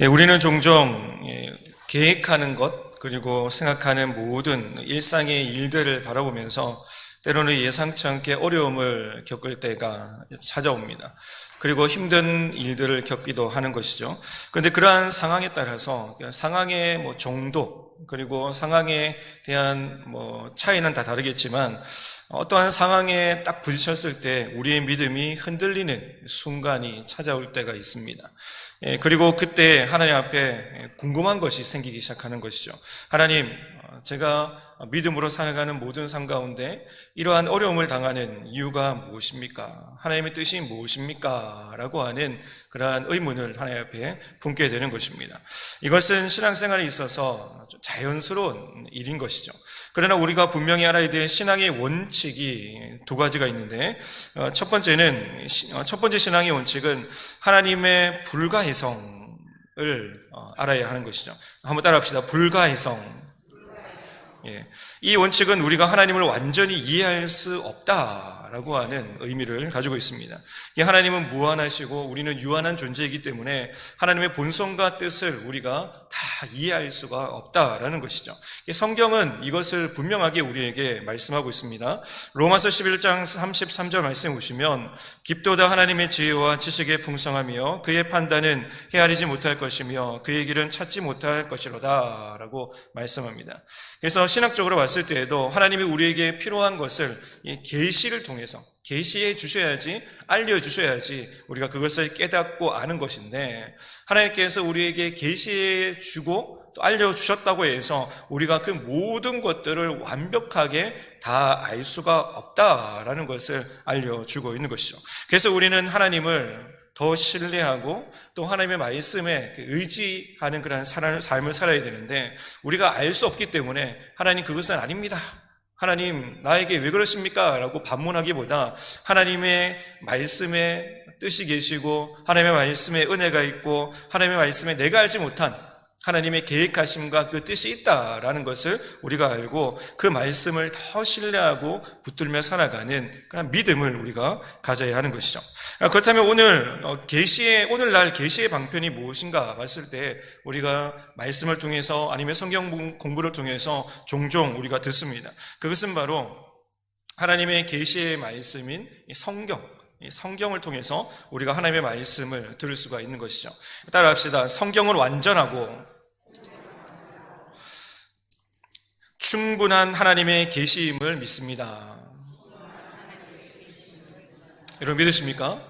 우리는 종종 계획하는 것 그리고 생각하는 모든 일상의 일들을 바라보면서 때로는 예상치 않게 어려움을 겪을 때가 찾아옵니다. 그리고 힘든 일들을 겪기도 하는 것이죠. 그런데 그러한 상황에 따라서 상황의 정도 그리고 상황에 대한 차이는 다 다르겠지만 어떠한 상황에 딱 부딪혔을 때 우리의 믿음이 흔들리는 순간이 찾아올 때가 있습니다. 그리고 그때 하나님 앞에 궁금한 것이 생기기 시작하는 것이죠. 하나님, 제가 믿음으로 살아가는 모든 삶 가운데 이러한 어려움을 당하는 이유가 무엇입니까? 하나님의 뜻이 무엇입니까? 라고 하는 그러한 의문을 하나님 앞에 품게 되는 것입니다. 이것은 신앙생활에 있어서 자연스러운 일인 것이죠. 그러나 우리가 분명히 알아야 될 신앙의 원칙이 두 가지가 있는데, 첫 번째 신앙의 원칙은 하나님의 불가해성을 알아야 하는 것이죠. 한번 따라합시다. 불가해성. 이 원칙은 우리가 하나님을 완전히 이해할 수 없다라고 하는 의미를 가지고 있습니다. 하나님은 무한하시고 우리는 유한한 존재이기 때문에 하나님의 본성과 뜻을 우리가 다 이해할 수가 없다라는 것이죠. 성경은 이것을 분명하게 우리에게 말씀하고 있습니다. 로마서 11장 33절 말씀 보시면 깊도다 하나님의 지혜와 지식의 풍성하며 그의 판단은 헤아리지 못할 것이며 그의 길은 찾지 못할 것이로다 라고 말씀합니다. 그래서 신학적으로 봤을 때에도 하나님이 우리에게 필요한 것을 계시를 통해서 계시해 주셔야지, 알려주셔야지 우리가 그것을 깨닫고 아는 것인데, 하나님께서 우리에게 계시해 주고 또 알려주셨다고 해서 우리가 그 모든 것들을 완벽하게 다 알 수가 없다라는 것을 알려주고 있는 것이죠. 그래서 우리는 하나님을 더 신뢰하고 또 하나님의 말씀에 의지하는 그런 삶을 살아야 되는데, 우리가 알 수 없기 때문에 하나님 그것은 아닙니다, 하나님 나에게 왜 그러십니까? 라고 반문하기보다 하나님의 말씀에 뜻이 계시고 하나님의 말씀에 은혜가 있고 하나님의 말씀에 내가 알지 못한 하나님의 계획하심과 그 뜻이 있다라는 것을 우리가 알고 그 말씀을 더 신뢰하고 붙들며 살아가는 그런 믿음을 우리가 가져야 하는 것이죠. 그렇다면 오늘날 계시의 방편이 무엇인가 봤을 때 우리가 말씀을 통해서 아니면 성경 공부를 통해서 종종 우리가 듣습니다. 그것은 바로 하나님의 계시의 말씀인 성경을 통해서 우리가 하나님의 말씀을 들을 수가 있는 것이죠. 따라합시다. 성경은 완전하고 충분한 하나님의 계시임을 믿습니다. 여러분 믿으십니까?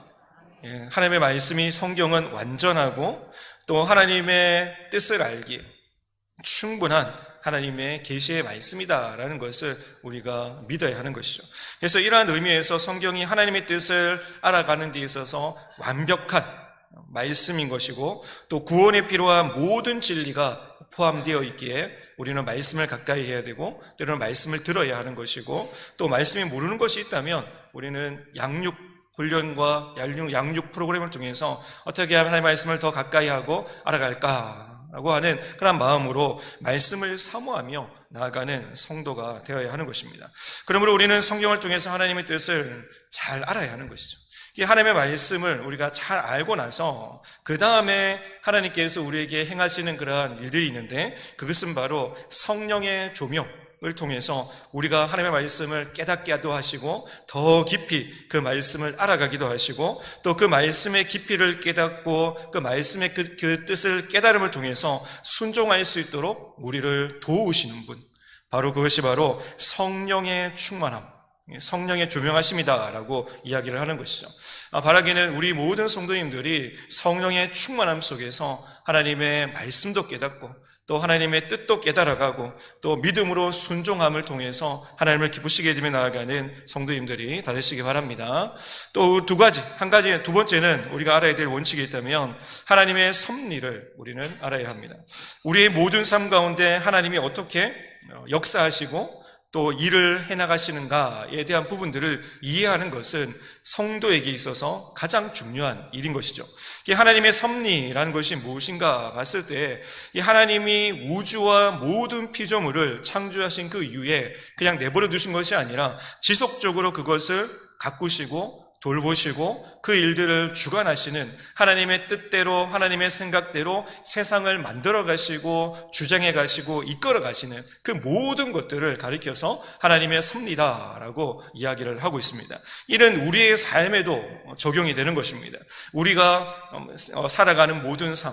하나님의 말씀이 성경은 완전하고 또 하나님의 뜻을 알기에 충분한 하나님의 계시의 말씀이다라는 것을 우리가 믿어야 하는 것이죠. 그래서 이러한 의미에서 성경이 하나님의 뜻을 알아가는 데 있어서 완벽한 말씀인 것이고 또 구원에 필요한 모든 진리가 포함되어 있기에 우리는 말씀을 가까이 해야 되고 때로는 말씀을 들어야 하는 것이고 또 말씀이 모르는 것이 있다면 우리는 양육 훈련과 양육 프로그램을 통해서 어떻게 하면 하나님의 말씀을 더 가까이 하고 알아갈까라고 하는 그런 마음으로 말씀을 사모하며 나아가는 성도가 되어야 하는 것입니다. 그러므로 우리는 성경을 통해서 하나님의 뜻을 잘 알아야 하는 것이죠. 하나님의 말씀을 우리가 잘 알고 나서 그 다음에 하나님께서 우리에게 행하시는 그러한 일들이 있는데 그것은 바로 성령의 조명을 통해서 우리가 하나님의 말씀을 깨닫게도 하시고 더 깊이 그 말씀을 알아가기도 하시고 또 그 말씀의 깊이를 깨닫고 그 말씀의 그 뜻을 깨달음을 통해서 순종할 수 있도록 우리를 도우시는 분, 바로 그것이 바로 성령의 충만함, 성령의 조명하심이다라고 이야기를 하는 것이죠. 바라기는 우리 모든 성도님들이 성령의 충만함 속에서 하나님의 말씀도 깨닫고 또 하나님의 뜻도 깨달아가고 또 믿음으로 순종함을 통해서 하나님을 기쁘시게 해드리며 나아가는 성도님들이 다 되시기 바랍니다. 또 두 번째는 우리가 알아야 될 원칙이 있다면 하나님의 섭리를 우리는 알아야 합니다. 우리의 모든 삶 가운데 하나님이 어떻게 역사하시고 또 일을 해나가시는가에 대한 부분들을 이해하는 것은 성도에게 있어서 가장 중요한 일인 것이죠. 하나님의 섭리라는 것이 무엇인가 봤을 때 하나님이 우주와 모든 피조물을 창조하신 그 이후에 그냥 내버려 두신 것이 아니라 지속적으로 그것을 가꾸시고 돌보시고 그 일들을 주관하시는 하나님의 뜻대로 하나님의 생각대로 세상을 만들어 가시고 주장해 가시고 이끌어 가시는 그 모든 것들을 가리켜서 하나님의 섭리다라고 이야기를 하고 있습니다. 이는 우리의 삶에도 적용이 되는 것입니다. 우리가 살아가는 모든 삶,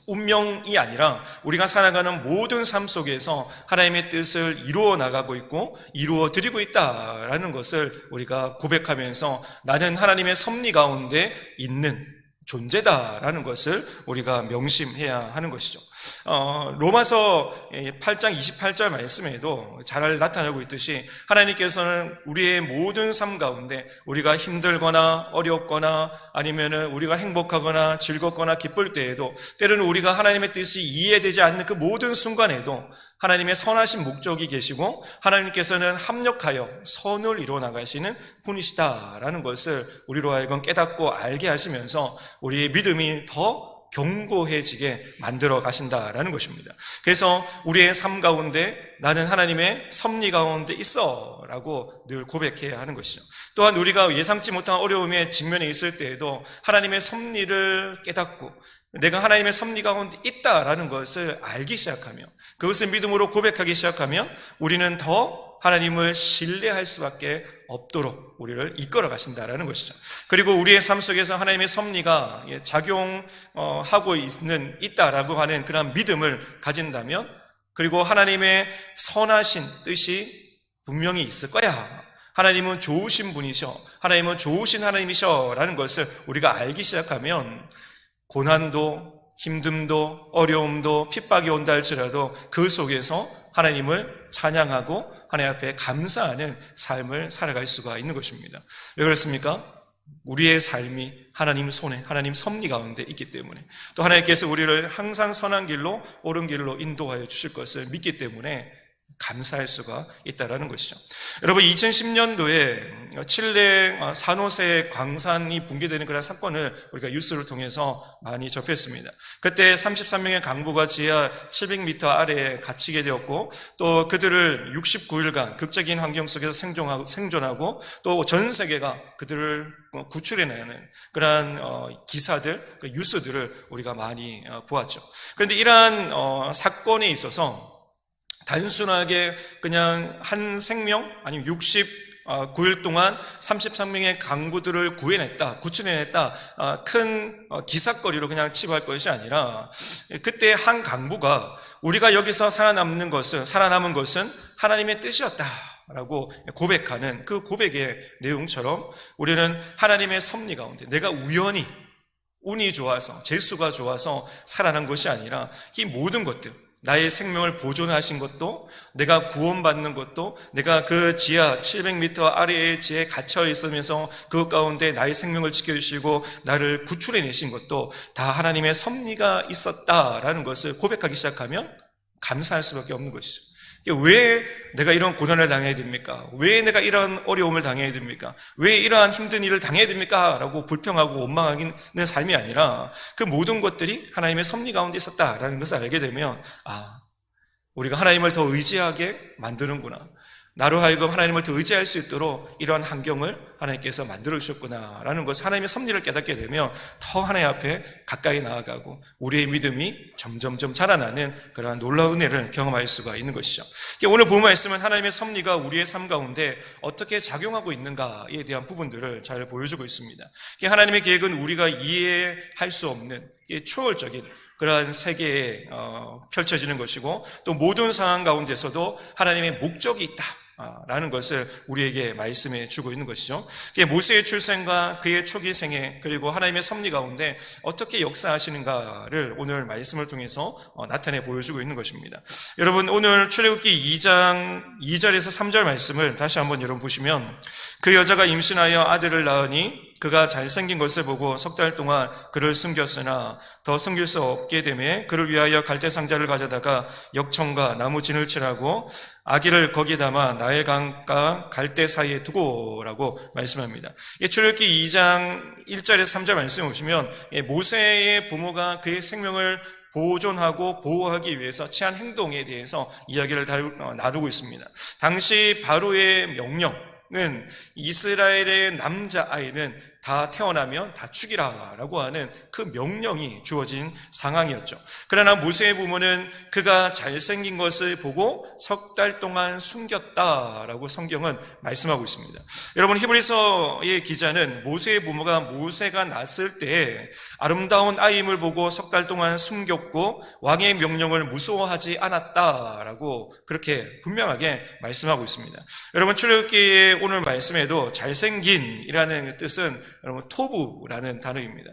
운명이 아니라 우리가 살아가는 모든 삶 속에서 하나님의 뜻을 이루어 나가고 있고 이루어 드리고 있다라는 것을 우리가 고백하면서 나는 하나님의 섭리 가운데 있는 존재다라는 것을 우리가 명심해야 하는 것이죠. 로마서 8장 28절 말씀에도 잘 나타나고 있듯이 하나님께서는 우리의 모든 삶 가운데 우리가 힘들거나 어렵거나 아니면은 우리가 행복하거나 즐겁거나 기쁠 때에도 때로는 우리가 하나님의 뜻이 이해되지 않는 그 모든 순간에도 하나님의 선하신 목적이 계시고 하나님께서는 합력하여 선을 이루어 나가시는 분이시다라는 것을 우리로 하여금 깨닫고 알게 하시면서 우리의 믿음이 더 견고해지게 만들어 가신다라는 것입니다. 그래서 우리의 삶 가운데 나는 하나님의 섭리 가운데 있어 라고 늘 고백해야 하는 것이죠. 또한 우리가 예상치 못한 어려움에 직면해 있을 때에도 하나님의 섭리를 깨닫고 내가 하나님의 섭리 가운데 있다라는 것을 알기 시작하며 그것을 믿음으로 고백하기 시작하면 우리는 더 하나님을 신뢰할 수밖에 없도록 우리를 이끌어 가신다라는 것이죠. 그리고 우리의 삶 속에서 하나님의 섭리가 작용하고 있다라고 하는 그런 믿음을 가진다면 그리고 하나님의 선하신 뜻이 분명히 있을 거야. 하나님은 좋으신 분이셔. 하나님은 좋으신 하나님이셔 라는 것을 우리가 알기 시작하면 고난도 힘듦도 어려움도 핍박이 온다 할지라도 그 속에서 하나님을 찬양하고 하나님 앞에 감사하는 삶을 살아갈 수가 있는 것입니다. 왜 그렇습니까? 우리의 삶이 하나님 손에 하나님 섭리 가운데 있기 때문에 또 하나님께서 우리를 항상 선한 길로 옳은 길로 인도하여 주실 것을 믿기 때문에 감사할 수가 있다는 것이죠. 여러분 2010년도에 칠레 산호세 광산이 붕괴되는 그런 사건을 우리가 뉴스를 통해서 많이 접했습니다. 그때 33명의 강부가 지하 700m 아래에 갇히게 되었고 또 그들을 69일간 극적인 환경 속에서 생존하고 또 전 세계가 그들을 구출해내는 그러한 기사들, 뉴스들을 우리가 많이 보았죠. 그런데 이러한 사건에 있어서 단순하게 그냥 한 생명 아니면 69일 동안 33명의 강부들을 구출해냈다 큰 기사거리로 그냥 치부할 것이 아니라 그때 한 강부가 우리가 여기서 살아남은 것은 하나님의 뜻이었다라고 고백하는 그 고백의 내용처럼 우리는 하나님의 섭리 가운데 내가 우연히 운이 좋아서 재수가 좋아서 살아난 것이 아니라 이 모든 것들 나의 생명을 보존하신 것도 내가 구원받는 것도 내가 그 지하 700m 아래의 지에 갇혀 있으면서 그 가운데 나의 생명을 지켜주시고 나를 구출해내신 것도 다 하나님의 섭리가 있었다라는 것을 고백하기 시작하면 감사할 수밖에 없는 것이죠. 왜 내가 이런 고난을 당해야 됩니까? 왜 내가 이런 어려움을 당해야 됩니까? 왜 이러한 힘든 일을 당해야 됩니까? 라고 불평하고 원망하는 삶이 아니라 그 모든 것들이 하나님의 섭리 가운데 있었다라는 것을 알게 되면 우리가 하나님을 더 의지하게 만드는구나. 나로 하여금 하나님을 더 의지할 수 있도록 이러한 환경을 하나님께서 만들어 주셨구나라는 것을 하나님의 섭리를 깨닫게 되면 더 하나님 앞에 가까이 나아가고 우리의 믿음이 점점점 자라나는 그러한 놀라운 은혜를 경험할 수가 있는 것이죠. 오늘 본 말씀은 하나님의 섭리가 우리의 삶 가운데 어떻게 작용하고 있는가에 대한 부분들을 잘 보여주고 있습니다. 하나님의 계획은 우리가 이해할 수 없는 초월적인 그러한 세계에 펼쳐지는 것이고 또 모든 상황 가운데서도 하나님의 목적이 있다 라는 것을 우리에게 말씀해 주고 있는 것이죠. 모세의 출생과 그의 초기 생애 그리고 하나님의 섭리 가운데 어떻게 역사하시는가를 오늘 말씀을 통해서 나타내 보여주고 있는 것입니다. 여러분 오늘 출애굽기 2장 2절에서 3절 말씀을 다시 한번 여러분 보시면 그 여자가 임신하여 아들을 낳으니 그가 잘생긴 것을 보고 석 달 동안 그를 숨겼으나 더 숨길 수 없게 되매 그를 위하여 갈대 상자를 가져다가 역청과 나무 진을 칠하고 아기를 거기에 담아 나일강과 갈대 사이에 두고라고 말씀합니다. 출애굽기 2장 1절에서 3절 말씀을 보시면 모세의 부모가 그의 생명을 보존하고 보호하기 위해서 취한 행동에 대해서 이야기를 나누고 있습니다. 당시 바로의 명령 이스라엘의 남자아이는 다 태어나면 다 죽이라라고 하는 그 명령이 주어진 상황이었죠. 그러나 모세의 부모는 그가 잘생긴 것을 보고 석 달 동안 숨겼다라고 성경은 말씀하고 있습니다. 여러분, 히브리서의 기자는 모세의 부모가 모세가 났을 때 아름다운 아이임을 보고 석 달 동안 숨겼고 왕의 명령을 무서워하지 않았다라고 그렇게 분명하게 말씀하고 있습니다. 여러분, 출애굽기의 오늘 말씀에도 잘생긴이라는 뜻은 여러분 토부라는 단어입니다.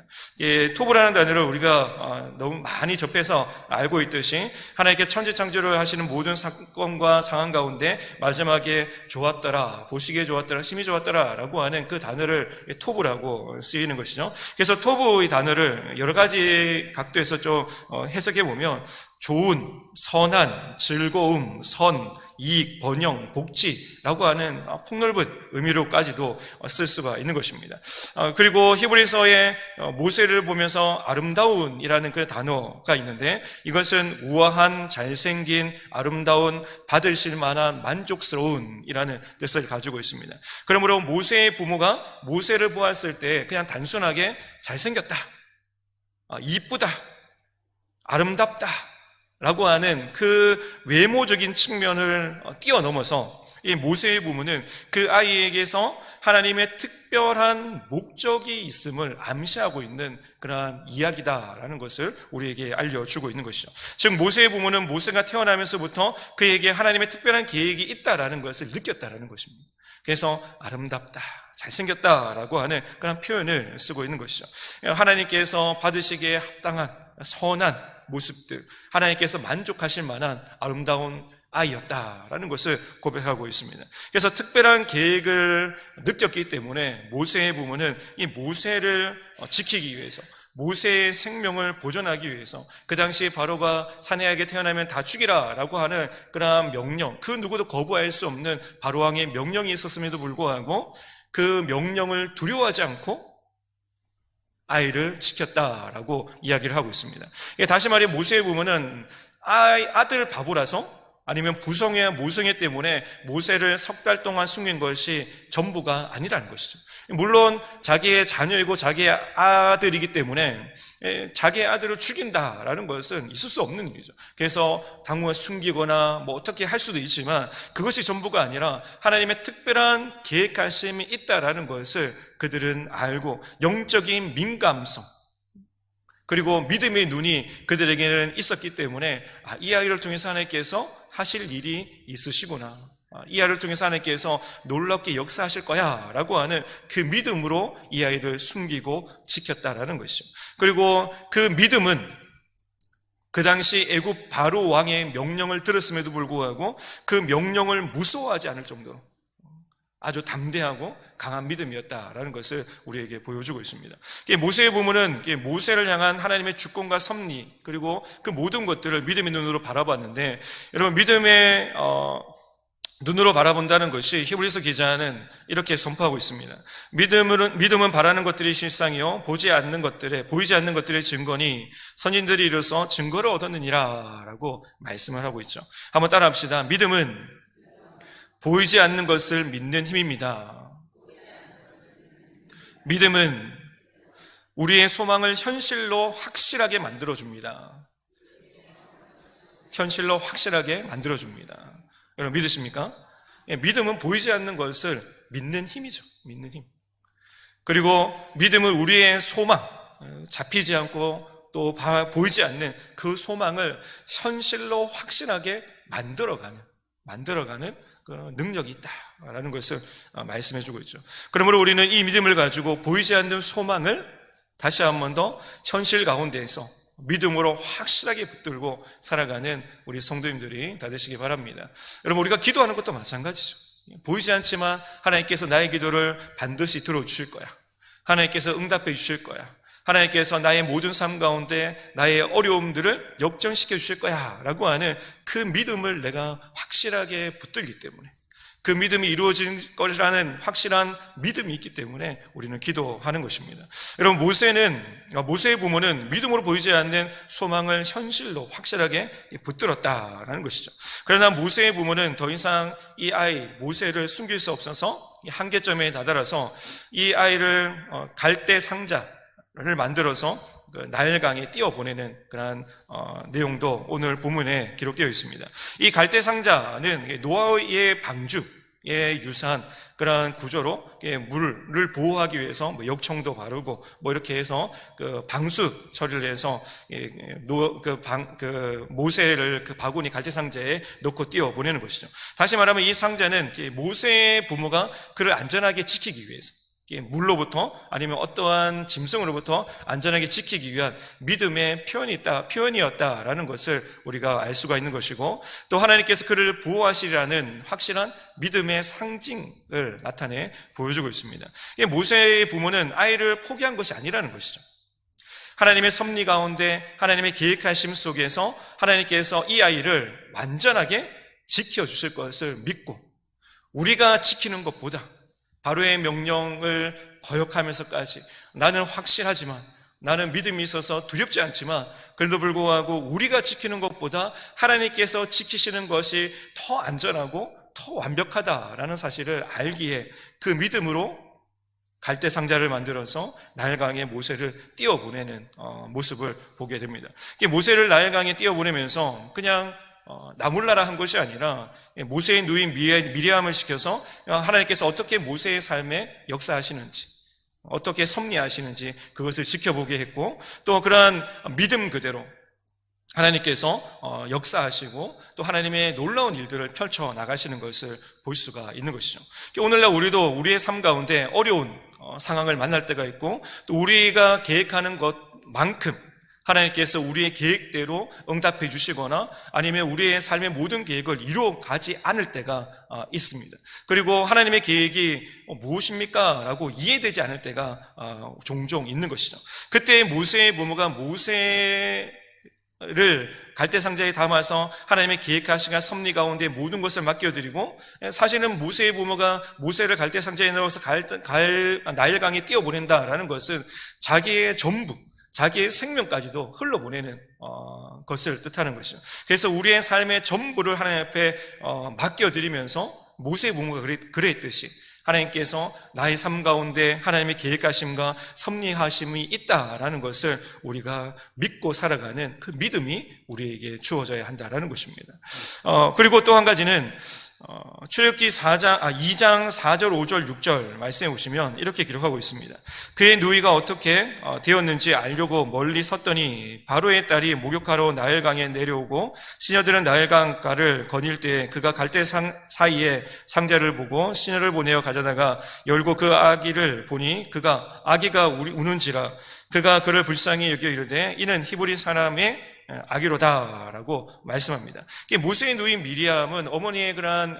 토부라는 단어를 우리가 너무 많이 접해서 알고 있듯이 하나님께 천지창조를 하시는 모든 사건과 상황 가운데 마지막에 좋았더라, 보시기에 좋았더라, 심히 좋았더라 라고 하는 그 단어를 토부라고 쓰이는 것이죠. 그래서 토부의 단어를 여러 가지 각도에서 좀 해석해 보면 좋은, 선한, 즐거움, 선, 이익, 번영, 복지라고 하는 폭넓은 의미로까지도 쓸 수가 있는 것입니다. 그리고 히브리서의 모세를 보면서 아름다운이라는 그 단어가 있는데 이것은 우아한, 잘생긴, 아름다운, 받으실 만한, 만족스러운이라는 뜻을 가지고 있습니다. 그러므로 모세의 부모가 모세를 보았을 때 그냥 단순하게 잘생겼다, 이쁘다, 아름답다 라고 하는 그 외모적인 측면을 뛰어넘어서 이 모세의 부모는 그 아이에게서 하나님의 특별한 목적이 있음을 암시하고 있는 그러한 이야기다라는 것을 우리에게 알려주고 있는 것이죠. 즉 모세의 부모는 모세가 태어나면서부터 그에게 하나님의 특별한 계획이 있다라는 것을 느꼈다라는 것입니다. 그래서 아름답다, 잘생겼다라고 하는 그런 표현을 쓰고 있는 것이죠. 하나님께서 받으시기에 합당한 선한 모습들, 하나님께서 만족하실 만한 아름다운 아이였다라는 것을 고백하고 있습니다. 그래서 특별한 계획을 느꼈기 때문에 모세의 부모는 이 모세를 지키기 위해서, 모세의 생명을 보존하기 위해서 그 당시 바로가 사내에게 태어나면 다 죽이라라고 하는 그런 명령, 그 누구도 거부할 수 없는 바로왕의 명령이 있었음에도 불구하고 그 명령을 두려워하지 않고 아이를 지켰다라고 이야기를 하고 있습니다. 다시 말해 모세의 부모는 아들 바보라서 아니면 부성애와 모성애 때문에 모세를 석 달 동안 숨긴 것이 전부가 아니라는 것이죠. 물론 자기의 자녀이고 자기의 아들이기 때문에 자기의 아들을 죽인다라는 것은 있을 수 없는 일이죠. 그래서 당분간 숨기거나 뭐 어떻게 할 수도 있지만 그것이 전부가 아니라 하나님의 특별한 계획하심이 있다라는 것을 그들은 알고 영적인 민감성 그리고 믿음의 눈이 그들에게는 있었기 때문에 이 아이를 통해서 하나님께서 하실 일이 있으시구나, 이 아이를 통해서 하나님께서 놀랍게 역사하실 거야 라고 하는 그 믿음으로 이 아이를 숨기고 지켰다라는 것이죠. 그리고 그 믿음은 그 당시 애굽 바로 왕의 명령을 들었음에도 불구하고 그 명령을 무서워하지 않을 정도로 아주 담대하고 강한 믿음이었다라는 것을 우리에게 보여주고 있습니다. 모세의 부모는 모세를 향한 하나님의 주권과 섭리 그리고 그 모든 것들을 믿음의 눈으로 바라봤는데, 여러분 믿음의 눈으로 바라본다는 것이 히브리서 기자는 이렇게 선포하고 있습니다. 믿음은 바라는 것들이 실상이요 보이지 않는 것들의 증거니 선인들이 이르러서 증거를 얻었느니라 라고 말씀을 하고 있죠. 한번 따라합시다. 믿음은 보이지 않는 것을 믿는 힘입니다. 믿음은 우리의 소망을 현실로 확실하게 만들어줍니다. 현실로 확실하게 만들어줍니다. 여러분 믿으십니까? 믿음은 보이지 않는 것을 믿는 힘이죠. 믿는 힘. 그리고 믿음은 우리의 소망, 잡히지 않고 또 보이지 않는 그 소망을 현실로 확실하게 만들어가는 그 능력이 있다라는 것을 말씀해 주고 있죠. 그러므로 우리는 이 믿음을 가지고 보이지 않는 소망을 다시 한 번 더 현실 가운데에서 믿음으로 확실하게 붙들고 살아가는 우리 성도님들이 다 되시기 바랍니다. 여러분 우리가 기도하는 것도 마찬가지죠. 보이지 않지만 하나님께서 나의 기도를 반드시 들어주실 거야. 하나님께서 응답해 주실 거야. 하나님께서 나의 모든 삶 가운데 나의 어려움들을 역전시켜 주실 거야 라고 하는 그 믿음을 내가 확실하게 붙들기 때문에, 그 믿음이 이루어질 거라는 확실한 믿음이 있기 때문에 우리는 기도하는 것입니다. 여러분 모세의 부모는 믿음으로 보이지 않는 소망을 현실로 확실하게 붙들었다라는 것이죠. 그러나 모세의 부모는 더 이상 이 아이 모세를 숨길 수 없어서 한계점에 다다라서 이 아이를 갈대 상자를 만들어서 그 나일강에 띄워보내는 그러한 내용도 오늘 본문에 기록되어 있습니다. 이 갈대 상자는 노아의 방주에 유사한 그러한 구조로 물을 보호하기 위해서 역청도 바르고 이렇게 해서 그 방수 처리를 해서 모세를 그 바구니 갈대 상자에 넣고 띄워 보내는 것이죠. 다시 말하면 이 상자는 모세의 부모가 그를 안전하게 지키기 위해서, 물로부터 아니면 어떠한 짐승으로부터 안전하게 지키기 위한 믿음의 표현이었다라는 것을 우리가 알 수가 있는 것이고, 또 하나님께서 그를 보호하시리라는 확실한 믿음의 상징을 나타내 보여주고 있습니다. 모세의 부모는 아이를 포기한 것이 아니라는 것이죠. 하나님의 섭리 가운데 하나님의 계획하심 속에서 하나님께서 이 아이를 완전하게 지켜주실 것을 믿고, 우리가 지키는 것보다 바로의 명령을 거역하면서까지 나는 확실하지만, 나는 믿음이 있어서 두렵지 않지만, 그래도 불구하고 우리가 지키는 것보다 하나님께서 지키시는 것이 더 안전하고 더 완벽하다라는 사실을 알기에 그 믿음으로 갈대 상자를 만들어서 나일강에 모세를 띄워보내는 모습을 보게 됩니다. 모세를 나일강에 띄워보내면서 그냥 나몰라라 한 것이 아니라 모세의 누인 미리암을 시켜서 하나님께서 어떻게 모세의 삶에 역사하시는지, 어떻게 섭리하시는지 그것을 지켜보게 했고, 또 그러한 믿음 그대로 하나님께서 역사하시고 또 하나님의 놀라운 일들을 펼쳐 나가시는 것을 볼 수가 있는 것이죠. 오늘날 우리도 우리의 삶 가운데 어려운 상황을 만날 때가 있고, 또 우리가 계획하는 것만큼 하나님께서 우리의 계획대로 응답해 주시거나 아니면 우리의 삶의 모든 계획을 이루어가지 않을 때가 있습니다. 그리고 하나님의 계획이 무엇입니까? 라고 이해되지 않을 때가 종종 있는 것이죠. 그때 모세의 부모가 모세를 갈대 상자에 담아서 하나님의 계획하신 섭리 가운데 모든 것을 맡겨드리고, 사실은 모세의 부모가 모세를 갈대 상자에 넣어서 나일강에 띄워보낸다라는 것은 자기의 전부, 자기의 생명까지도 흘러보내는 것을 뜻하는 것이죠. 그래서 우리의 삶의 전부를 하나님 앞에 맡겨드리면서 모세의 부모가 그랬듯이 하나님께서 나의 삶 가운데 하나님의 계획하심과 섭리하심이 있다라는 것을 우리가 믿고 살아가는 그 믿음이 우리에게 주어져야 한다라는 것입니다. 그리고 또 한 가지는 출애굽기 2장 4절 5절 6절 말씀해 보시면 이렇게 기록하고 있습니다. 그의 누이가 어떻게 되었는지 알려고 멀리 섰더니 바로의 딸이 목욕하러 나일강에 내려오고 시녀들은 나일강가를 거닐 때 그가 갈대 사이에 상자를 보고 시녀를 보내어 가져다가 열고 그 아기를 보니 아기가 우는지라 그가 그를 불쌍히 여겨 이르되 이는 히브리 사람의 아기로다라고 말씀합니다. 모세의 누인 미리암은 어머니의 그러한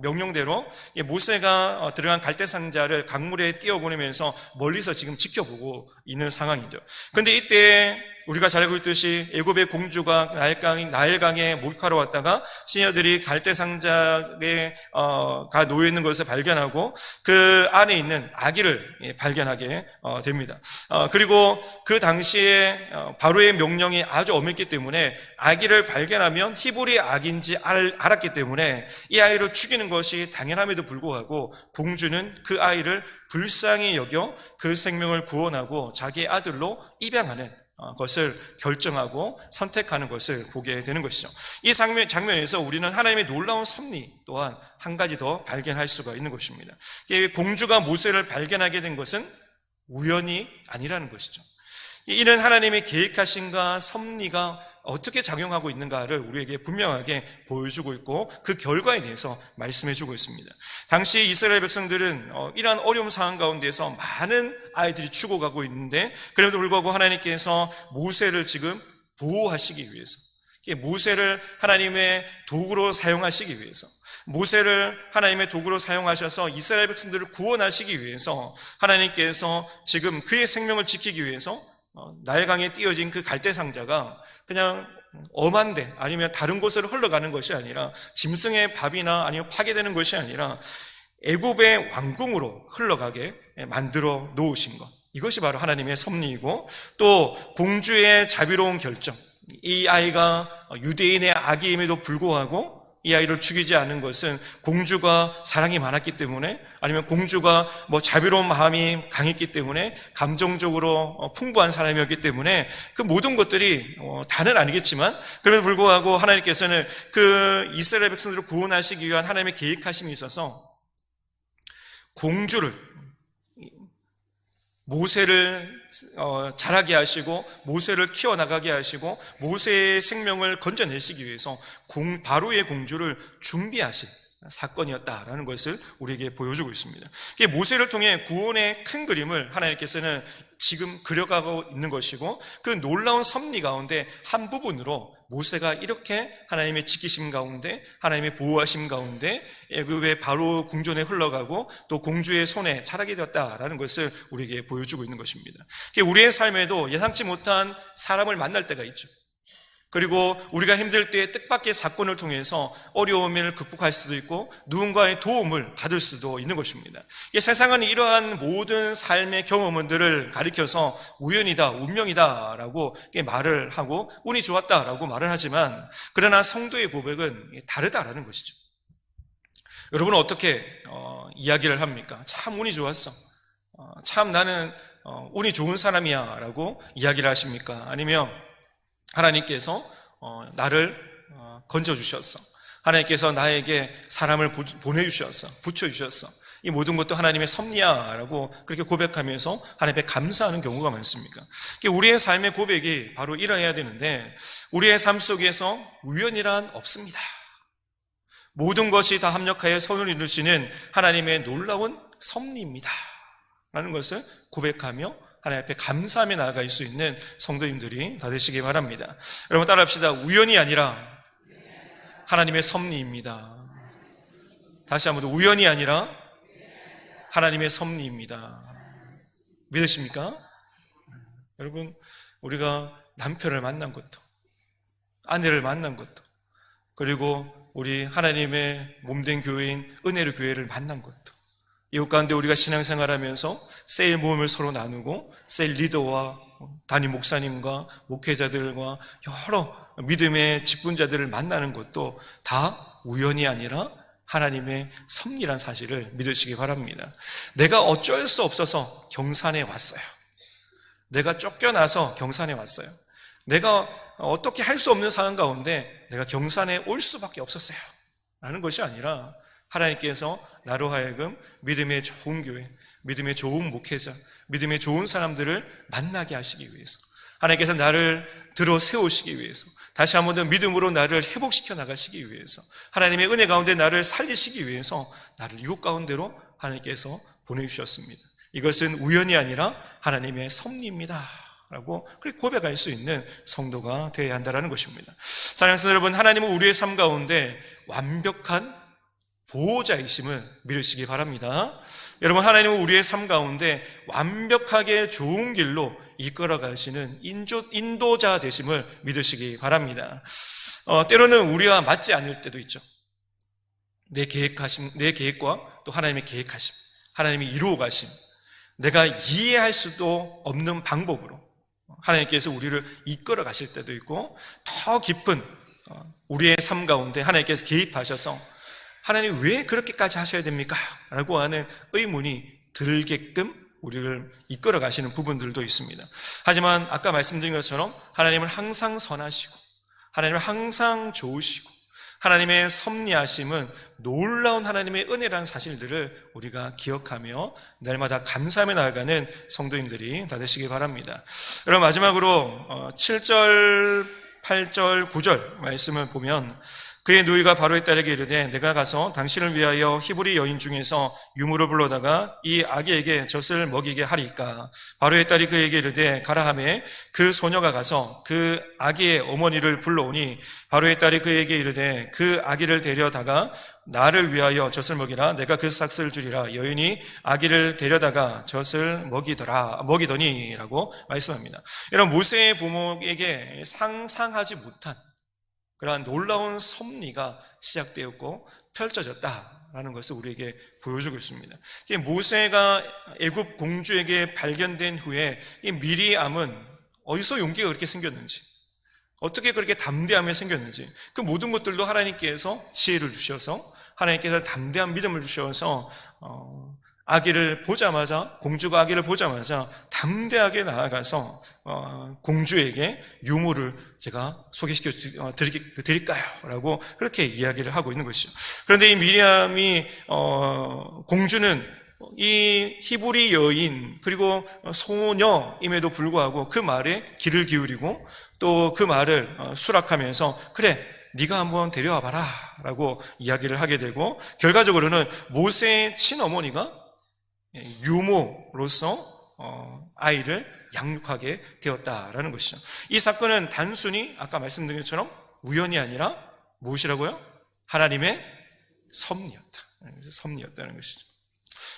명령대로 모세가 들어간 갈대 상자를 강물에 띄워보내면서 멀리서 지금 지켜보고 있는 상황이죠. 그런데 이때 우리가 잘 알고 있듯이 애굽의 공주가 나일강에 목욕하러 왔다가 시녀들이 갈대 상자에 놓여 있는 것을 발견하고 그 안에 있는 아기를 발견하게 됩니다. 그리고 그 당시에 바로의 명령이 아주 엄했기 때문에 아기를 발견하면 히브리 아기인지 알았기 때문에 이 아이를 죽이는 것이 당연함에도 불구하고 공주는 그 아이를 불쌍히 여겨 그 생명을 구원하고 자기의 아들로 입양하는 것을 결정하고 선택하는 것을 보게 되는 것이죠. 이 장면에서 우리는 하나님의 놀라운 섭리 또한 한 가지 더 발견할 수가 있는 것입니다. 공주가 모세를 발견하게 된 것은 우연이 아니라는 것이죠. 이는 하나님의 계획하심과 섭리가 어떻게 작용하고 있는가를 우리에게 분명하게 보여주고 있고 그 결과에 대해서 말씀해주고 있습니다. 당시 이스라엘 백성들은 이러한 어려운 상황 가운데서 많은 아이들이 죽어가고 있는데 그럼에도 불구하고 하나님께서 모세를 지금 보호하시기 위해서, 모세를 하나님의 도구로 사용하시기 위해서, 모세를 하나님의 도구로 사용하셔서 이스라엘 백성들을 구원하시기 위해서 하나님께서 지금 그의 생명을 지키기 위해서 나일강에 띄어진 그 갈대 상자가 그냥 엄한데 아니면 다른 곳으로 흘러가는 것이 아니라 짐승의 밥이나 아니면 파괴되는 것이 아니라 애굽의 왕궁으로 흘러가게 만들어 놓으신 것, 이것이 바로 하나님의 섭리이고 또 공주의 자비로운 결정, 이 아이가 유대인의 아기임에도 불구하고 이 아이를 죽이지 않은 것은 공주가 사랑이 많았기 때문에, 아니면 공주가 자비로운 마음이 강했기 때문에, 감정적으로 풍부한 사람이었기 때문에, 그 모든 것들이 다는 아니겠지만, 그럼에도 불구하고 하나님께서는 그 이스라엘 백성들을 구원하시기 위한 하나님의 계획하심이 있어서 공주를, 모세를 자라게 하시고 모세를 키워나가게 하시고 모세의 생명을 건져내시기 위해서 바로의 공주를 준비하신 사건이었다라는 것을 우리에게 보여주고 있습니다. 모세를 통해 구원의 큰 그림을 하나님께서는 지금 그려가고 있는 것이고, 그 놀라운 섭리 가운데 한 부분으로 모세가 이렇게 하나님의 지키심 가운데, 하나님의 보호하심 가운데 애굽의 바로 궁전에 흘러가고 또 공주의 손에 자라게 되었다라는 것을 우리에게 보여주고 있는 것입니다. 우리의 삶에도 예상치 못한 사람을 만날 때가 있죠. 그리고 우리가 힘들 때 뜻밖의 사건을 통해서 어려움을 극복할 수도 있고 누군가의 도움을 받을 수도 있는 것입니다. 세상은 이러한 모든 삶의 경험들을 가리켜서 우연이다, 운명이다 라고 말을 하고 운이 좋았다라고 말을 하지만, 그러나 성도의 고백은 다르다라는 것이죠. 여러분은 어떻게 이야기를 합니까? 참 운이 좋았어, 참 나는 운이 좋은 사람이야 라고 이야기를 하십니까? 아니면 하나님께서 나를 건져주셨어, 하나님께서 나에게 사람을 보내주셨어, 붙여주셨어, 이 모든 것도 하나님의 섭리야 라고 그렇게 고백하면서 하나님께 감사하는 경우가 많습니까? 우리의 삶의 고백이 바로 이러해야 되는데, 우리의 삶 속에서 우연이란 없습니다. 모든 것이 다 합력하여 선을 이루시는 하나님의 놀라운 섭리입니다 라는 것을 고백하며 하나님 앞에 감사하며 나아갈 수 있는 성도님들이 다 되시기 바랍니다. 여러분 따라합시다. 우연이 아니라 하나님의 섭리입니다. 다시 한번 더, 우연이 아니라 하나님의 섭리입니다. 믿으십니까? 여러분, 우리가 남편을 만난 것도, 아내를 만난 것도, 그리고 우리 하나님의 몸된 교회인 은혜의 교회를 만난 것도, 이것 가운데 우리가 신앙생활하면서 셀 모임을 서로 나누고 셀 리더와 담임 목사님과 목회자들과 여러 믿음의 직분자들을 만나는 것도 다 우연이 아니라 하나님의 섭리란 사실을 믿으시기 바랍니다. 내가 어쩔 수 없어서 경산에 왔어요. 내가 쫓겨나서 경산에 왔어요. 내가 어떻게 할 수 없는 상황 가운데 내가 경산에 올 수밖에 없었어요 라는 것이 아니라, 하나님께서 나로 하여금 믿음의 좋은 교회, 믿음의 좋은 목회자, 믿음의 좋은 사람들을 만나게 하시기 위해서, 하나님께서 나를 들어 세우시기 위해서, 다시 한 번 더 믿음으로 나를 회복시켜 나가시기 위해서, 하나님의 은혜 가운데 나를 살리시기 위해서 나를 이곳 가운데로 하나님께서 보내주셨습니다. 이것은 우연이 아니라 하나님의 섭리입니다 라고 그렇게 고백할 수 있는 성도가 되어야 한다는 것입니다. 사랑하는 성도 여러분, 하나님은 우리의 삶 가운데 완벽한 보호자이심을 믿으시기 바랍니다. 여러분, 하나님은 우리의 삶 가운데 완벽하게 좋은 길로 이끌어 가시는 인도자 되심을 믿으시기 바랍니다. 때로는 우리와 맞지 않을 때도 있죠. 내 계획과 또 하나님의 계획하심, 하나님이 이루어 가심, 내가 이해할 수도 없는 방법으로 하나님께서 우리를 이끌어 가실 때도 있고, 더 깊은 우리의 삶 가운데 하나님께서 개입하셔서 하나님 왜 그렇게까지 하셔야 됩니까? 라고 하는 의문이 들게끔 우리를 이끌어 가시는 부분들도 있습니다. 하지만 아까 말씀드린 것처럼 하나님은 항상 선하시고 하나님은 항상 좋으시고 하나님의 섭리하심은 놀라운 하나님의 은혜라는 사실들을 우리가 기억하며 날마다 감사하며 나아가는 성도님들이 다 되시기 바랍니다. 여러분, 마지막으로 7절, 8절, 9절 말씀을 보면, 그의 누이가 바로의 딸에게 이르되 내가 가서 당신을 위하여 히브리 여인 중에서 유무를 불러다가 이 아기에게 젖을 먹이게 하리까. 바로의 딸이 그에게 이르되 가라 하매 그 소녀가 가서 그 아기의 어머니를 불러오니, 바로의 딸이 그에게 이르되 그 아기를 데려다가 나를 위하여 젖을 먹이라. 내가 그 삭슬 주리라. 여인이 아기를 데려다가 젖을 먹이더니 라고 말씀합니다. 여러분, 모세의 부모에게 상상하지 못한 그러한 놀라운 섭리가 시작되었고 펼쳐졌다라는 것을 우리에게 보여주고 있습니다. 모세가 애굽 공주에게 발견된 후에 이 미리암은 어디서 용기가 그렇게 생겼는지, 어떻게 그렇게 담대함이 생겼는지, 그 모든 것들도 하나님께서 지혜를 주셔서, 하나님께서 담대한 믿음을 주셔서 아기를 보자마자, 공주가 아기를 보자마자 담대하게 나아가서 공주에게 유모를 제가 소개시켜 드릴까요? 라고 그렇게 이야기를 하고 있는 것이죠. 그런데 이 미리암이 공주는 이 히브리 여인 그리고 소녀임에도 불구하고 그 말에 귀를 기울이고 또 그 말을 수락하면서 그래, 네가 한번 데려와 봐라 라고 이야기를 하게 되고, 결과적으로는 모세의 친어머니가 유모로서 아이를 양육하게 되었다라는 것이죠. 이 사건은 단순히 아까 말씀드린 것처럼 우연이 아니라 무엇이라고요? 하나님의 섭리였다는 것이죠.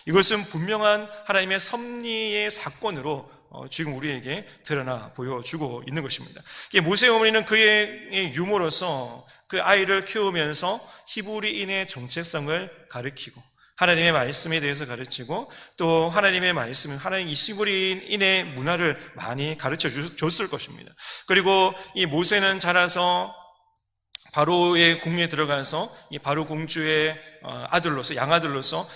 이것은 분명한 하나님의 섭리의 사건으로 지금 우리에게 드러나 보여주고 있는 것입니다. 모세의 어머니는 그의 유모로서 그 아이를 키우면서 히브리인의 정체성을 가르치고 하나님의 말씀에 대해서 가르치고 또 하나님의 말씀, 하나님 히브리인의 문화를 많이 가르쳐 줬을 것입니다. 그리고 이 모세는 자라서 바로의 궁에 들어가서 이 바로 공주의 아들로서, 양아들로서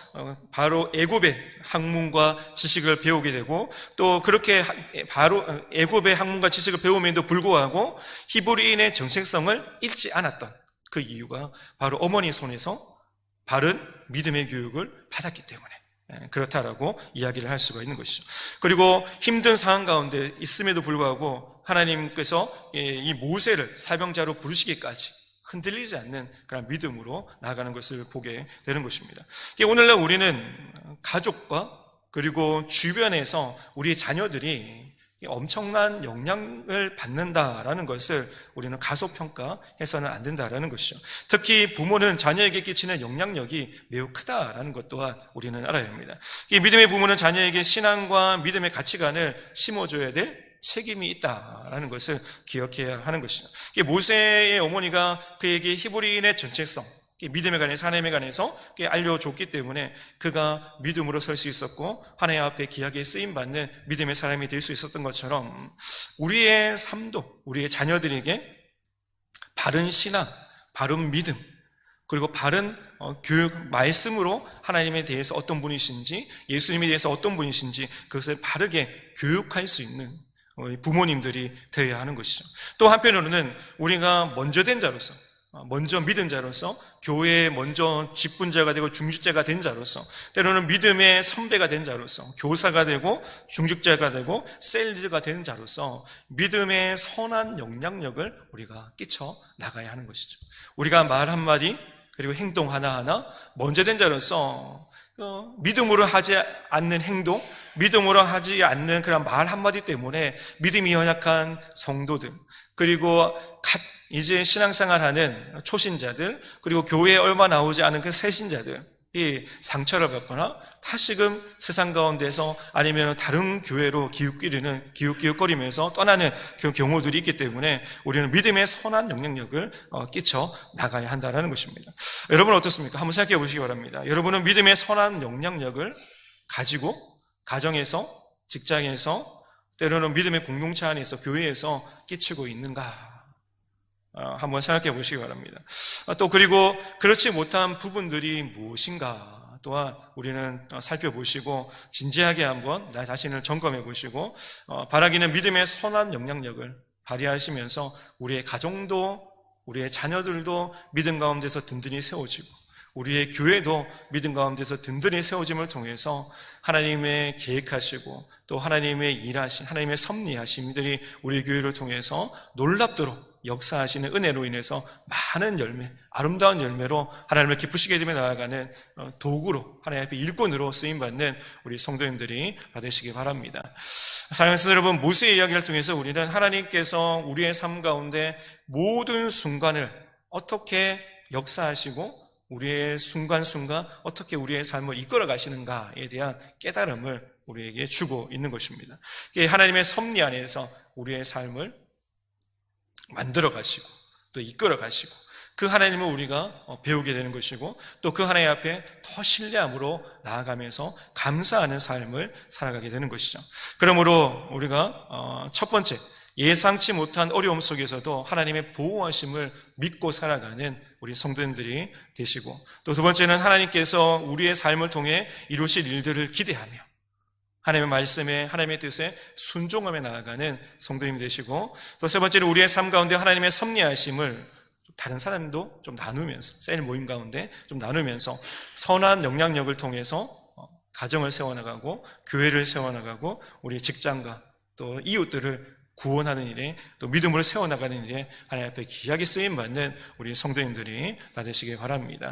바로 애굽의 학문과 지식을 배우게 되고, 또 그렇게 바로 애굽의 학문과 지식을 배움에도 불구하고 히브리인의 정체성을 잃지 않았던 그 이유가 바로 어머니 손에서 바른 믿음의 교육을 받았기 때문에 그렇다라고 이야기를 할 수가 있는 것이죠. 그리고 힘든 상황 가운데 있음에도 불구하고 하나님께서 이 모세를 사병자로 부르시기까지 흔들리지 않는 그런 믿음으로 나아가는 것을 보게 되는 것입니다. 오늘날 우리는 가족과 그리고 주변에서 우리 자녀들이 엄청난 영향을 받는다라는 것을 우리는 가소평가해서는 안 된다라는 것이죠. 특히 부모는 자녀에게 끼치는 영향력이 매우 크다라는 것 또한 우리는 알아야 합니다. 이 믿음의 부모는 자녀에게 신앙과 믿음의 가치관을 심어줘야 될 책임이 있다라는 것을 기억해야 하는 것이죠. 모세의 어머니가 그에게 히브리인의 정체성, 믿음에 관해서, 하나님에 관해서 알려줬기 때문에 그가 믿음으로 설 수 있었고 하나님 앞에 귀하게 쓰임받는 믿음의 사람이 될 수 있었던 것처럼 우리의 삶도 우리의 자녀들에게 바른 신앙, 바른 믿음, 그리고 바른 교육, 말씀으로 하나님에 대해서 어떤 분이신지, 예수님에 대해서 어떤 분이신지 그것을 바르게 교육할 수 있는 부모님들이 되어야 하는 것이죠. 또 한편으로는 우리가 먼저 된 자로서, 먼저 믿은 자로서, 교회에 먼저 직분자가 되고 중직자가 된 자로서, 때로는 믿음의 선배가 된 자로서, 교사가 되고 중직자가 되고 셀리드가 된 자로서 믿음의 선한 영향력을 우리가 끼쳐 나가야 하는 것이죠. 우리가 말 한마디 그리고 행동 하나하나 먼저 된 자로서 믿음으로 하지 않는 행동, 믿음으로 하지 않는 그런 말 한마디 때문에 믿음이 연약한 성도들, 그리고 이제 신앙생활하는 초신자들, 그리고 교회에 얼마 나오지 않은 그 새신자들이 상처를 받거나 다시금 세상 가운데서 아니면 다른 교회로 기웃기웃거리면서 떠나는 그 경우들이 있기 때문에 우리는 믿음의 선한 영향력을 끼쳐 나가야 한다는 것입니다. 여러분 어떻습니까? 한번 생각해 보시기 바랍니다. 여러분은 믿음의 선한 영향력을 가지고 가정에서, 직장에서, 때로는 믿음의 공동체 안에서, 교회에서 끼치고 있는가? 한번 생각해 보시기 바랍니다. 또 그리고 그렇지 못한 부분들이 무엇인가 또한 우리는 살펴보시고 진지하게 한번 나 자신을 점검해 보시고 바라기는 믿음의 선한 영향력을 발휘하시면서 우리의 가정도, 우리의 자녀들도 믿음 가운데서 든든히 세워지고 우리의 교회도 믿음 가운데서 든든히 세워짐을 통해서 하나님의 계획하시고 또 하나님의 일하신, 하나님의 섭리하심들이 우리 교회를 통해서 놀랍도록 역사하시는 은혜로 인해서 많은 열매, 아름다운 열매로 하나님을 기쁘시게 되며 나아가는 도구로, 하나님 앞에 일꾼으로 쓰임받는 우리 성도님들이 되시기 바랍니다. 사랑하는 성도 여러분, 모세의 이야기를 통해서 우리는 하나님께서 우리의 삶 가운데 모든 순간을 어떻게 역사하시고 우리의 순간순간 어떻게 우리의 삶을 이끌어 가시는가에 대한 깨달음을 우리에게 주고 있는 것입니다. 하나님의 섭리 안에서 우리의 삶을 만들어 가시고 또 이끌어 가시고 그 하나님을 우리가 배우게 되는 것이고 또 그 하나님 앞에 더 신뢰함으로 나아가면서 감사하는 삶을 살아가게 되는 것이죠. 그러므로 우리가 첫 번째 예상치 못한 어려움 속에서도 하나님의 보호하심을 믿고 살아가는 우리 성도님들이 되시고, 또 두 번째는 하나님께서 우리의 삶을 통해 이루실 일들을 기대하며 하나님의 말씀에, 하나님의 뜻에 순종하며 나아가는 성도님 되시고, 또 세 번째는 우리의 삶 가운데 하나님의 섭리하심을 다른 사람도 좀 나누면서, 셀 모임 가운데 좀 나누면서 선한 영향력을 통해서 가정을 세워나가고 교회를 세워나가고 우리 직장과 또 이웃들을 구원하는 일에, 또 믿음으로 세워나가는 일에 하나님 앞에 귀하게 쓰임받는 우리 성도님들이 다 되시길 바랍니다.